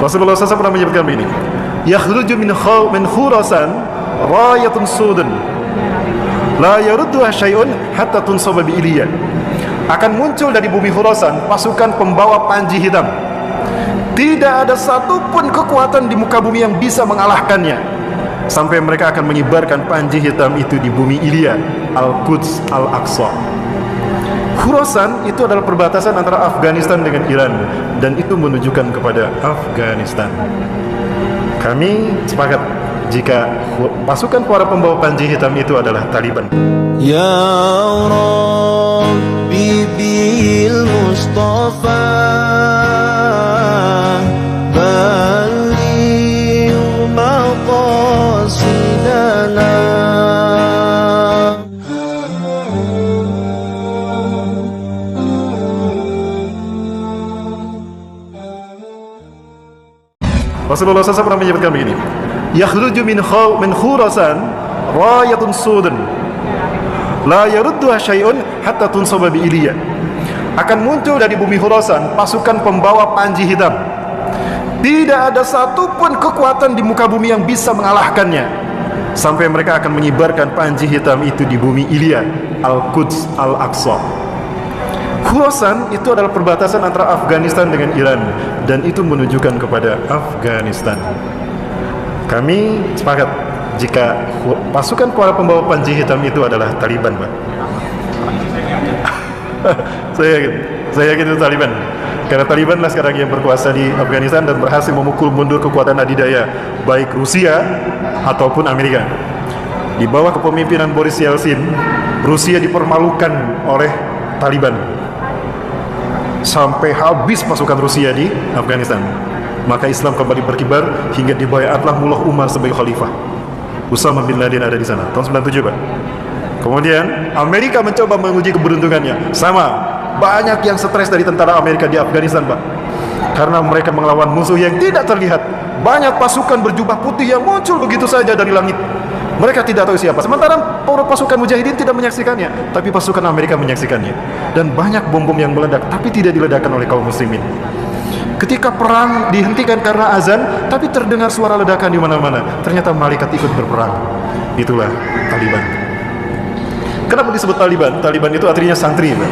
Rasulullah SAW pernah menyebutkan begini, yakhruju min Khurasan rayatun sudun la yarudduha syai'un hatta tunsaba bi Iliya. Akan muncul dari bumi Khurasan pasukan pembawa panji hitam. Tidak ada satupun kekuatan di muka bumi yang bisa mengalahkannya sampai mereka akan mengibarkan panji hitam itu di bumi Iliya, Al-Quds, Al-Aqsa. Khurasan itu adalah perbatasan antara Afghanistan dengan Iran, dan itu menunjukkan kepada Afghanistan. Kami sepakat jika pasukan para pembawa panji hitam itu adalah Taliban. Ya Rabbi bil Mustafa baligh maqasidana. Rasulullah SAW pernah menyebutkan begini, yakhruju min Khurasan rayatun sudun la yarudduha syai'un hatta tunsaba bi Iliya. Akan muncul dari bumi Khurasan pasukan pembawa panji hitam. Tidak ada satupun kekuatan di muka bumi yang bisa mengalahkannya sampai mereka akan mengibarkan panji hitam itu di bumi Iliya, Al-Quds, Al-Aqsa. Khurasan itu adalah perbatasan antara Afghanistan dengan Iran, dan itu menunjukkan kepada Afghanistan. Kami sepakat jika pasukan para pembawa panji hitam itu adalah Taliban, Pak. saya yakin itu Taliban. Karena Taliban lah sekarang yang berkuasa di Afghanistan dan berhasil memukul mundur kekuatan adidaya baik Rusia ataupun Amerika. Di bawah kepemimpinan Boris Yeltsin, Rusia dipermalukan oleh Taliban sampai habis pasukan Rusia di Afghanistan. Maka Islam kembali berkibar hingga dibayatlah Mullah Umar sebagai khalifah. Usama bin Laden ada di sana tahun 97, Pak. Kemudian Amerika mencoba menguji keberuntungannya. Sama, banyak yang stres dari tentara Amerika di Afghanistan, Pak, karena mereka melawan musuh yang tidak terlihat. Banyak pasukan berjubah putih yang muncul begitu saja dari langit. Mereka tidak tahu siapa. Sementara para pasukan mujahidin tidak menyaksikannya, tapi pasukan Amerika menyaksikannya. Dan banyak bom-bom yang meledak, tapi tidak diledakkan oleh kaum muslimin. Ketika perang dihentikan karena azan, tapi terdengar suara ledakan di mana-mana. Ternyata malaikat ikut berperang. Itulah Taliban. Kenapa disebut Taliban? Taliban itu artinya santri, Pak.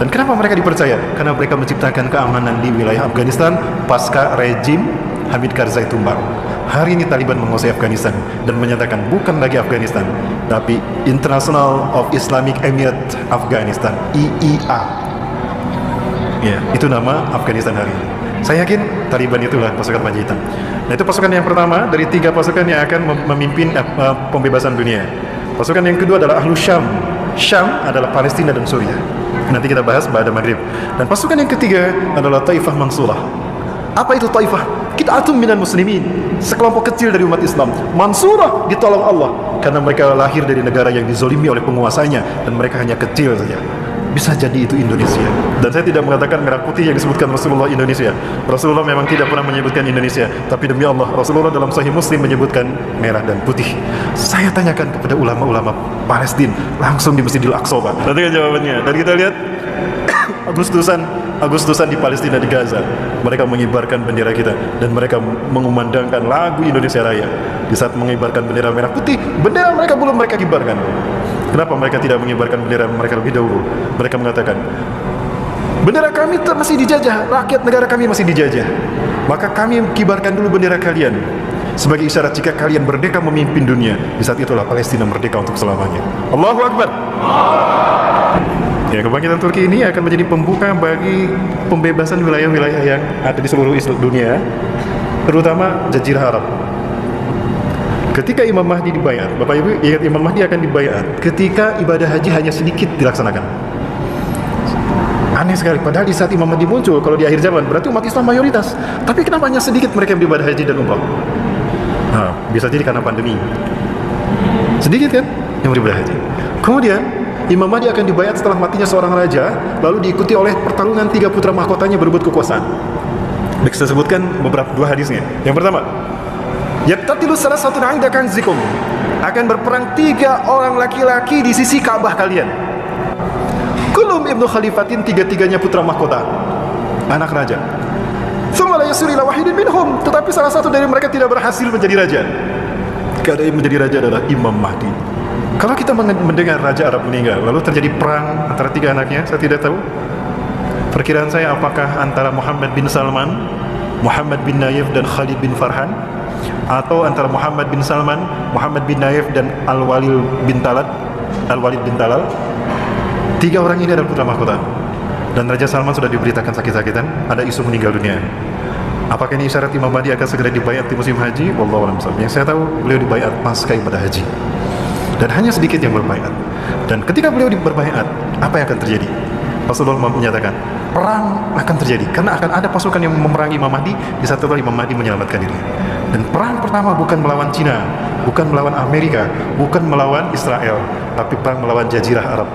Dan kenapa mereka dipercaya? Karena mereka menciptakan keamanan di wilayah Afghanistan pasca rejim Hamid Karzai tumbang. Hari ini Taliban menguasai Afghanistan dan menyatakan bukan lagi Afghanistan, tapi International of Islamic Emirate Afghanistan, IIA. Ya, itu nama Afghanistan hari ini. Saya yakin Taliban itulah pasukan panji hitam. Nah, itu pasukan yang pertama dari 3 pasukan yang akan memimpin pembebasan dunia. Pasukan yang kedua adalah Ahlus Syam. Syam adalah Palestina dan Suriah. Nanti kita bahas pada Maghrib. Dan pasukan yang ketiga adalah Taifah Mansurah. Apa itu Taifah? Qit'atun minal muslimin, sekelompok kecil dari umat Islam. Mansurah, ditolong Allah, karena mereka lahir dari negara yang dizolimi oleh penguasanya, dan mereka hanya kecil saja. Bisa jadi itu Indonesia. Dan saya tidak mengatakan merah putih yang disebutkan Rasulullah Indonesia. Rasulullah memang tidak pernah menyebutkan Indonesia, tapi demi Allah, Rasulullah dalam Sahih Muslim menyebutkan merah dan putih. Saya tanyakan kepada ulama-ulama Palestina langsung di Masjidil Aqsa, Pak. Nanti kan jawabannya. Dan kita lihat Agustusan di Palestina, di Gaza, mereka mengibarkan bendera kita dan mereka mengumandangkan lagu Indonesia Raya. Di saat mengibarkan bendera merah putih, bendera mereka belum mereka kibarkan. Kenapa mereka tidak mengibarkan bendera mereka lebih dahulu? Mereka mengatakan, bendera kami masih dijajah, rakyat negara kami masih dijajah, maka kami kibarkan dulu bendera kalian sebagai isyarat jika kalian merdeka memimpin dunia. Di saat itulah Palestina merdeka untuk selamanya. Allahu Akbar. Ya, kebangkitan Turki ini akan menjadi pembuka bagi pembebasan wilayah-wilayah yang ada di seluruh dunia, terutama Jazirah Arab. Ketika Imam Mahdi dibayar, Bapak Ibu ingat Imam Mahdi akan dibayar ketika ibadah haji hanya sedikit dilaksanakan. Aneh sekali, padahal di saat Imam Mahdi muncul, kalau di akhir zaman, berarti umat Islam mayoritas. Tapi kenapa hanya sedikit mereka yang beribadah haji dan umrah? Nah, bisa jadi karena pandemi. Sedikit kan yang beribadah haji. Kemudian Imam Mahdi akan dibayar setelah matinya seorang raja, lalu diikuti oleh pertarungan 3 putra mahkotanya berebut kekuasaan. Saya sebutkan beberapa 2 hadisnya. Yang pertama, yaqtatilu salasatun 'inda kanzikum, akan berperang 3 orang laki-laki di sisi Ka'bah kalian. Kulum ibnu khalifatin, 3-3-nya putra mahkota, anak raja. Tsumma la yasir ila wahidin minhum, tetapi salah satu dari mereka tidak berhasil menjadi raja. Karena yang menjadi raja adalah Imam Mahdi. Kalau kita mendengar Raja Arab meninggal, lalu terjadi perang antara 3 anaknya, saya tidak tahu. Perkiraan saya apakah antara Muhammad bin Salman, Muhammad bin Nayef dan Khalid bin Farhan, atau antara Muhammad bin Salman, Muhammad bin Nayef dan Al-Walid bin Talal. 3 orang ini adalah putra mahkota. Dan Raja Salman sudah diberitakan sakit-sakitan, ada isu meninggal dunia. Apakah ini isyarat Imam Mahdi akan segera dibayat di musim haji? Wallahu a'lam. Yang saya tahu, beliau dibayat pasca ibadah haji. Dan hanya sedikit yang berbayat. Dan ketika beliau berbayat, apa yang akan terjadi? Rasulullah menyatakan, perang akan terjadi karena akan ada pasukan yang memerangi Imam Mahdi. Di satu kali Imam Mahdi menyelamatkan diri. Dan perang pertama bukan melawan Cina, bukan melawan Amerika, bukan melawan Israel, tapi perang melawan Jazirah Arab.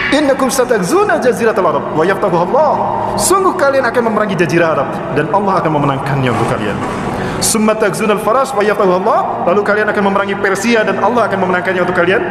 Innakum satagzuna jaziratal Arab wa yaftahuha Allah. Sungguh kalian akan memerangi Jazirah Arab dan Allah akan memenangkannya untuk kalian. Summa tagzunal faras wa yaftahuha Allah. Lalu kalian akan memerangi Persia dan Allah akan memenangkannya untuk kalian.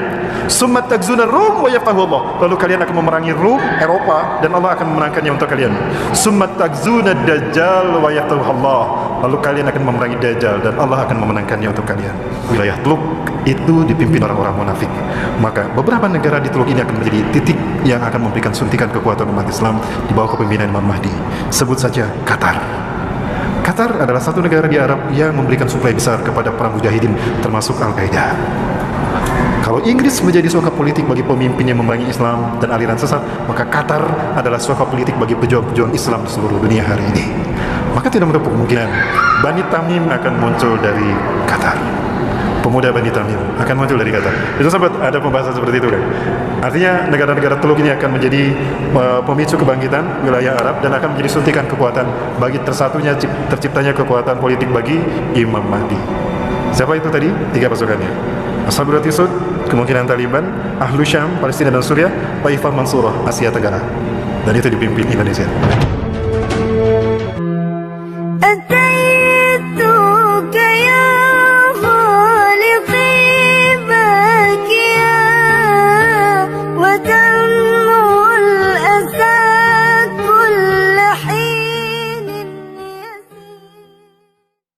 Summa tagzunal Rum wa yaftahuha Allah. Lalu kalian akan memerangi Rum, Eropa, dan Allah akan memenangkannya untuk kalian. Summa tagzunad Dajjal wa yaftahuha Allah. Lalu kalian akan memerangi Dajjal dan Allah akan memenangkannya untuk kalian. Wilayah Teluk itu dipimpin orang-orang munafik. Maka beberapa negara di Teluk ini akan menjadi titik yang akan memberikan suntikan kekuatan umat Islam di bawah kepemimpinan Imam Mahdi. Sebut saja Qatar. Qatar adalah satu negara di Arab yang memberikan suplai besar kepada para mujahidin, termasuk Al-Qaeda. Kalau Inggris menjadi suaka politik bagi pemimpin yang memerangi Islam dan aliran sesat, maka Qatar adalah suaka politik bagi pejuang-pejuang Islam di seluruh dunia hari ini. Maka tidak menutup kemungkinan Bani Tamim akan muncul dari Qatar. Pemuda Bani Tamim akan muncul dari Qatar. Itu sempat ada pembahasan seperti itu kan. Artinya negara-negara Teluk ini akan menjadi pemicu kebangkitan wilayah Arab dan akan menjadi suntikan kekuatan bagi terciptanya kekuatan politik bagi Imam Mahdi. Siapa itu tadi? 3 pasukannya. Ashabul Tisud, kemungkinan Taliban, Ahlu Syam, Palestina dan Suriah, Taifah Mansurah, Asia Tenggara. Dan itu dipimpin Indonesia. أتيتك يا خالقي باكيا